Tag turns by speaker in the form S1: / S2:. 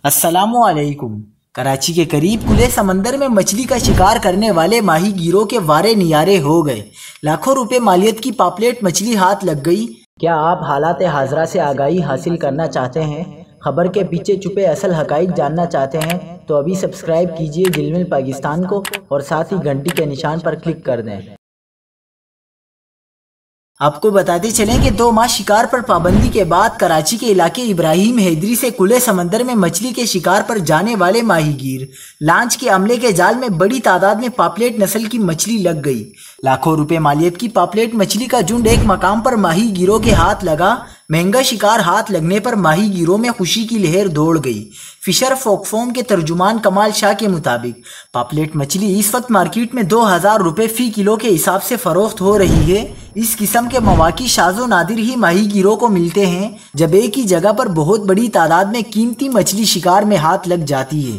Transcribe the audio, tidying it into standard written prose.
S1: अस्सलामुअलैकुम। कराची के करीब खुले समंदर में मछली का शिकार करने वाले माहीगीरों के वारे नियारे हो गए। लाखों रुपए मालियत की पापलेट मछली हाथ लग गई। क्या आप हालात हाजरा से आगाही हासिल करना चाहते हैं? खबर के पीछे छुपे असल हकाइक जानना चाहते हैं तो अभी सब्सक्राइब कीजिए दिल मिल पाकिस्तान को और साथ ही घंटी के निशान पर क्लिक कर दें। आपको बताते चलें कि 2 माह शिकार पर पाबंदी के बाद कराची के इलाके इब्राहिम हैदरी से खुले समंदर में मछली के शिकार पर जाने वाले माहीगीर लांच के अमले के जाल में बड़ी तादाद में पापलेट नस्ल की मछली लग गई। लाखों रुपए मालियत की पापलेट मछली का झुंड एक मकाम पर माहीगीरों के हाथ लगा। महंगा शिकार हाथ लगने पर माहीगीरों में खुशी की लहर दौड़ गई। फिशर फोकफोम के तर्जुमान कमाल शाह के मुताबिक पापलेट मछली इस वक्त मार्केट में 2000 रुपए फी किलो के हिसाब से फरोख्त हो रही है। इस किस्म के मवाकी शाज़ो नादिर ही माहीगीरों को मिलते हैं जब एक ही जगह पर बहुत बड़ी तादाद में कीमती मछली शिकार में हाथ लग जाती है।